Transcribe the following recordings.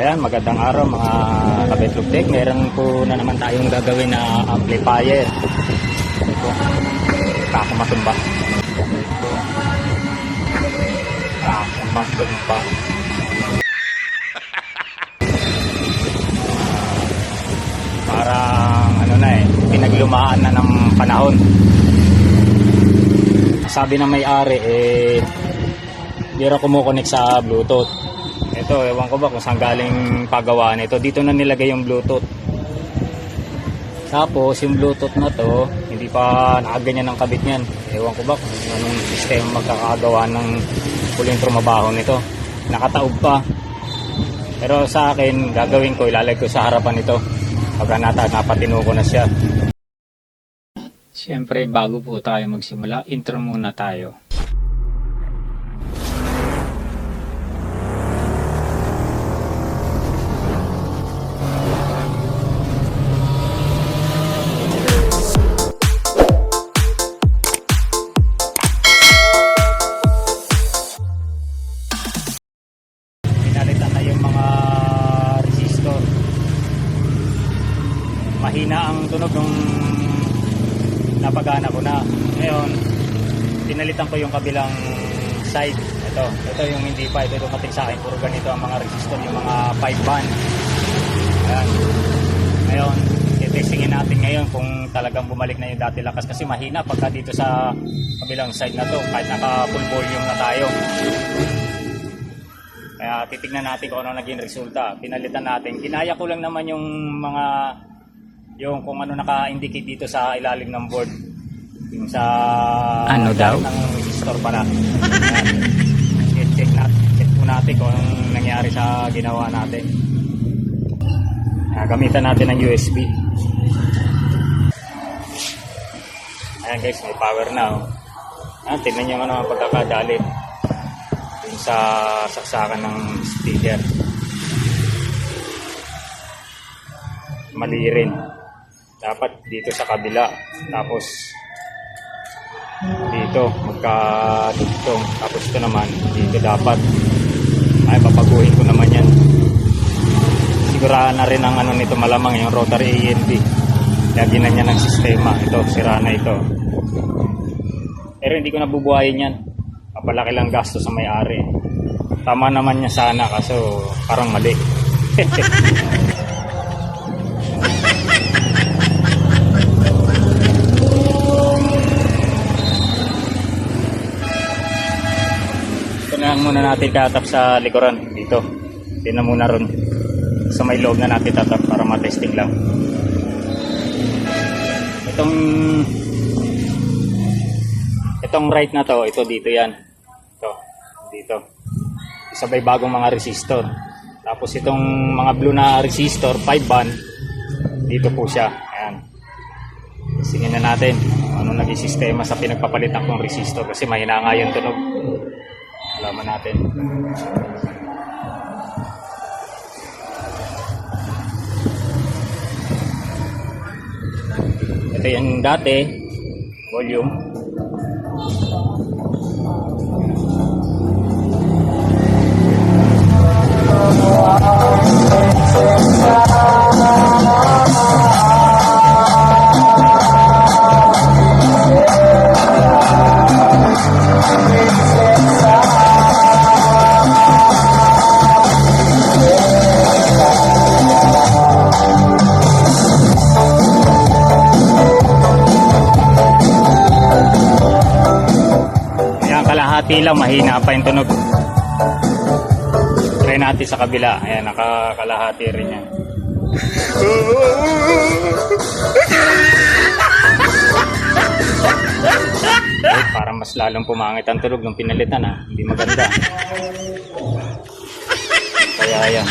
Ayan, magandang araw mga kabetlugtek. Meron po na naman tayong gagawin na amplifier. Ito, kakamasumba. Kakamasumba. Parang ano na pinaglumaan na ng panahon. Sabi ng may-ari hindi raw kumukonek sa Bluetooth. Ito, ewan ko ba kung saan galing pagawaan ito. Dito na nilagay yung Bluetooth. Tapos yung Bluetooth na to, hindi pa nakaganyan ang kabit niyan. Ewan ko ba kung anong sistema magkakagawa ng huling trumabaho nito. Nakataob pa. Pero sa akin, gagawin ko, ilalagay ko sa harapan ito. Pagka napatino ko na siya. Siyempre, bago po tayo magsimula, intro muna tayo. Pinalitan na yung mga resistor. Mahina ang tunog nung napagana ko na. Ngayon, pinalitan ko yung kabilang side. Ito yung hindi pa. Ito dumating sa akin. Puro ganito ang mga resistor, yung mga 5 band. Ayan. Ngayon, i-testingin natin ngayon kung talagang bumalik na yung dati lakas. Kasi mahina pagka dito sa kabilang side na to. Kahit naka full volume na tayo. Kaya titignan natin kung ano naging resulta. Pinalitan natin. Ginaya ko lang naman yung mga kung ano naka-indicate dito sa ilalim ng board. Yung sa ano daw? Ng resistor pala. Check po natin kung anong nangyari sa ginawa natin. Gamitan natin ng USB. Ayan guys, may power na. Tignan nyo naman pagkakadali yung sa saksakan ng speaker. Mali rin. Dapat dito sa kabila, tapos dito magkadugtong, tapos ito naman dito dapat. Ay, papaguhin ko naman yan. Sigurahan na rin ang ano nito, malamang yung rotary EMD. Lagyan na niya ng sistema. Ito, sira na ito. Pero hindi ko nabubuhayin yan. Papalaki lang gasto sa may-ari. Tama naman niya sana, kaso parang mali. Muna natin tatap sa likuran dito. Hindi na muna ron. Sa may loob na natin tatap para matesting lang. Itong right na to, ito dito yan. Ito, dito. Sabay bagong mga resistor. Tapos itong mga blue na resistor, 5 band, dito po siya. Ayan. Singin na natin ano naging sistema sa pinagpapalitan kong resistor kasi mahina nga yung tunog. Alaman natin. Ito yung dati, volume. Kalahati lang, mahina pa yung tunog. Try natin sa kabila. Ayan, nakakalahati rin yan. Okay, para mas lalong pumangit ang tunog ng pinalitan hindi maganda. Kaya yan,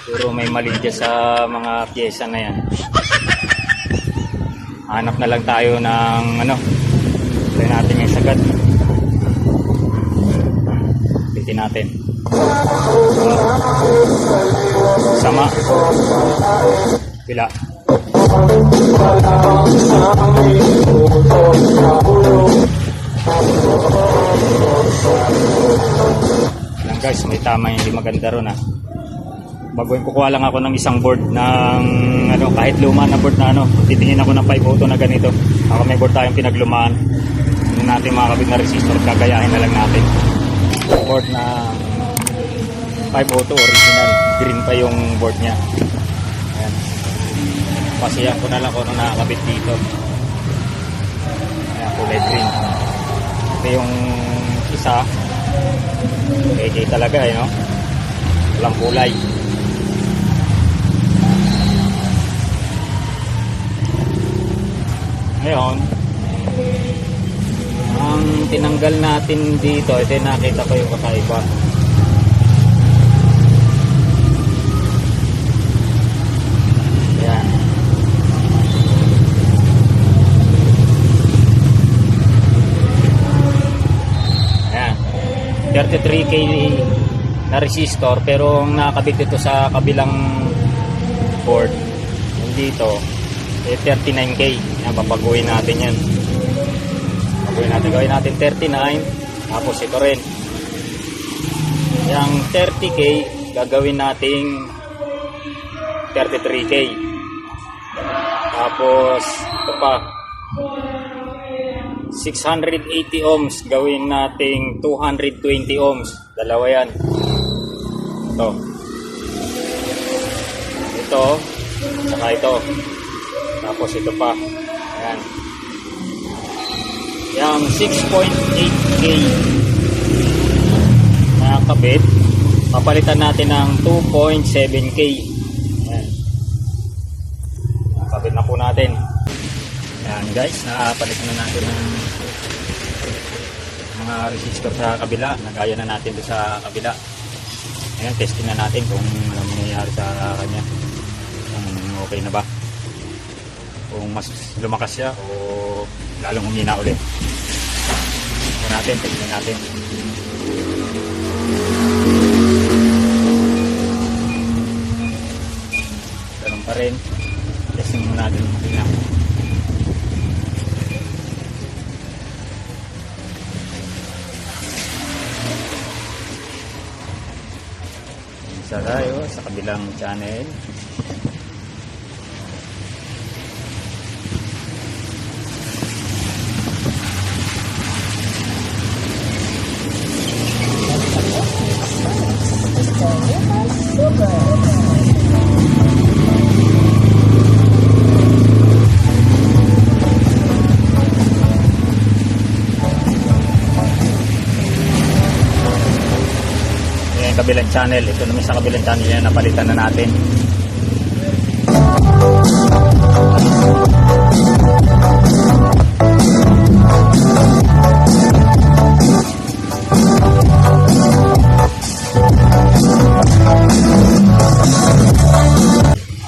puro may mali dyan sa mga pyesa na yan. Hanap na lang tayo ng try natin yung sagad. Natin sama bila lang guys, may tama yung hindi maganda ron baguhin, kukuha lang ako ng isang board ng ano, kahit luma na board na ano, titingin ako ng 5 auto na ganito. Ako may board tayong pinaglumaan. Hindi natin makakabit na resistor, gagayahin na lang natin. Board na 5 auto original, green pa yung board niya. Ayan. Pasiyan ko na lang kung ano nakakabit dito. Ayan, kulay green. Ito yung isa. Okay talaga eh, no? Walang kulay. Ngayon, ang tinanggal natin dito, ito yung nakita ko yung kakaiba. Ayan. Ayan. 33K na resistor, pero ang nakakabit ito sa kabilang board, yung dito, 39K. Yan, papaguhin natin yan. Gawin natin 39. Tapos ito rin. Yung 30K, gagawin nating 33K. Tapos, ito pa. 680 ohms, gawin nating 220 ohms. Dalawa yan. Ito. Ito. Saka ito. Tapos ito pa. Ayan. Yung 6.8K na kabit, papalitan natin ng 2.7K. Ayan. Nakabit na po natin. Ayan guys, nakapalit na natin ng mga resistor sa kabila. Nagaya na natin doon sa kabila. Ayan, testing na natin kung ano mangyayari sa kanya. Kung okay na ba. Kung mas lumakas siya o lalong humina ulit. Ito natin, tignan natin. Ganun pa rin. Testing muna natin makina. Isa tayo sa kabilang channel. Kabilang channel, ito naman sa kabilang channel yan, napalitan na natin.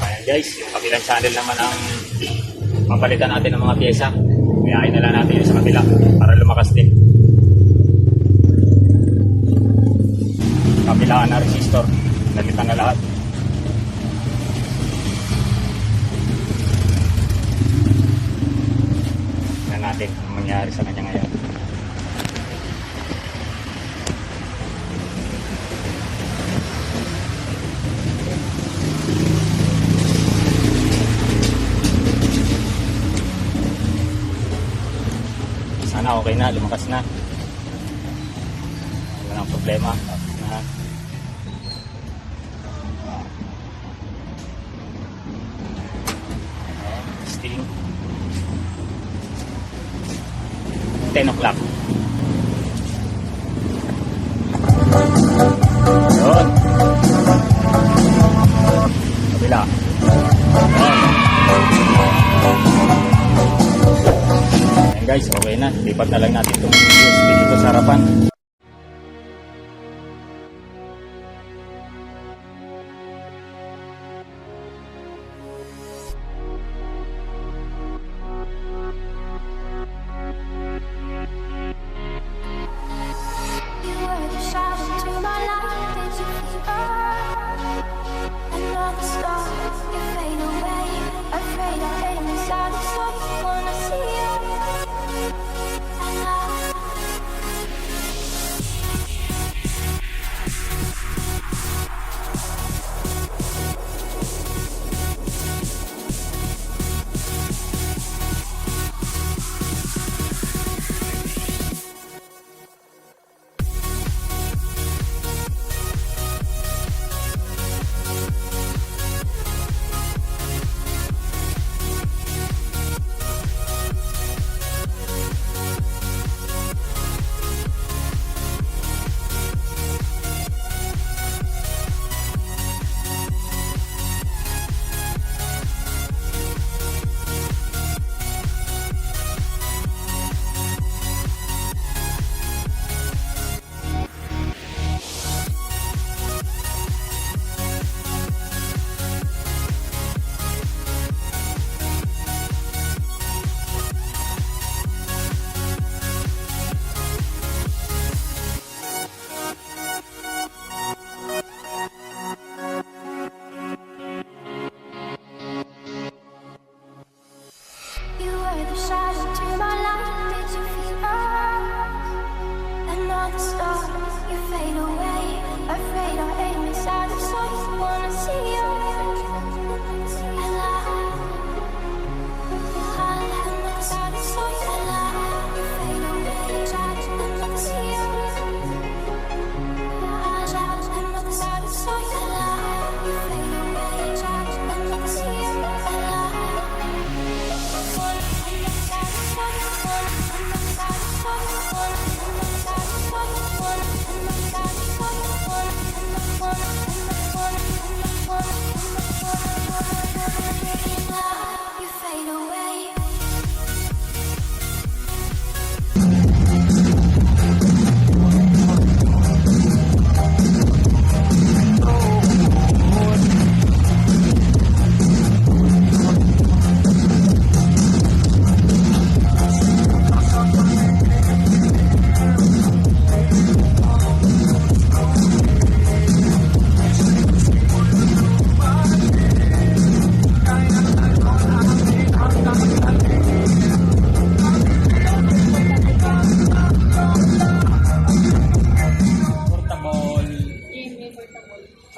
Ayan guys, yung kabilang channel naman ang papalitan natin ng mga pyesa. Kayain na lang natin yung sa kabila para lumakas din. Kabilaan na resistor, nalitan na lahat. Tignan natin ang mangyari sa kanya ngayon. Sana okay na, lumakas na. Walang problema. Testing 10 o'clock. Yun. Kabila. Ayan guys, okay na. Lipat na lang natin itong USB dito sa harapan. Afraid I fade inside the soul, wanna see you. And I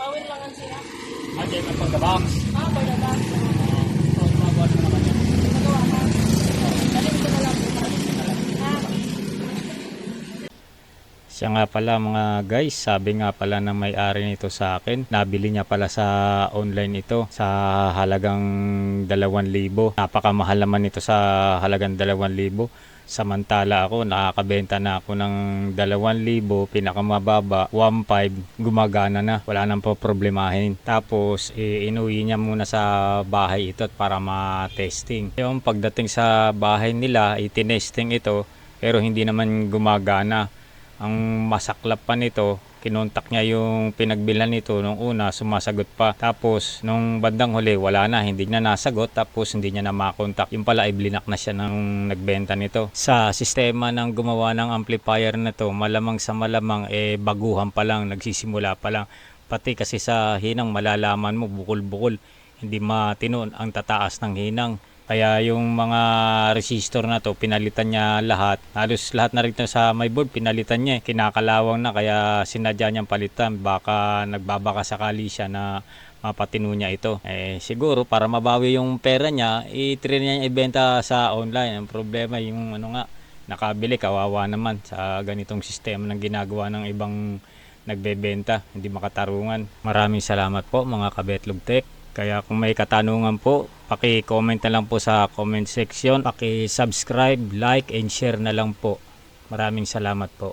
Awin lang ang siya. Okay, may pagka-box. For the box. So, magawa mo naman yan. Magawa ka. Galing ko na lang. Ha? Siya nga pala mga guys, sabi nga pala ng may-ari nito sa akin, nabili niya pala sa online ito sa halagang 2,000. Napakamahal naman ito sa halagang 2,000. Samantala ako, nakakabenta na ako ng 2,000, pinakamababa, 1,500, gumagana na, wala nang po problemahin. Tapos, inuwi niya muna sa bahay ito para ma-testing. Yung pagdating sa bahay nila, itinesting ito, pero hindi naman gumagana. Ang masaklap pa nito, kinontak niya yung pinagbilhan nito nung una, sumasagot pa. Tapos nung bandang huli, wala na, hindi niya nasagot, tapos hindi niya na makontak. Yung pala ay blinak na siya nung nagbenta nito. Sa sistema ng gumawa ng amplifier na to, malamang sa malamang baguhan pa lang, nagsisimula pa lang. Pati kasi sa hinang malalaman mo bukol-bukol, hindi matino ang tataas ng hinang. Kaya yung mga resistor na to, pinalitan niya lahat. Halos lahat na rito sa my board, pinalitan niya. Kinakalawang na, kaya sinadya niyang palitan. Baka nagbabaka sakali siya na mapatino niya ito. Siguro para mabawi yung pera niya, i-try niya ibenta sa online. Ang problema yung nakabili, kawawa naman sa ganitong sistema ng ginagawa ng ibang nagbebenta. Hindi makatarungan. Maraming salamat po mga Kabetlog Tech. Kaya kung may katanungan po, paki-comment na lang po sa comment section. Paki-subscribe, like, and share na lang po. Maraming salamat po.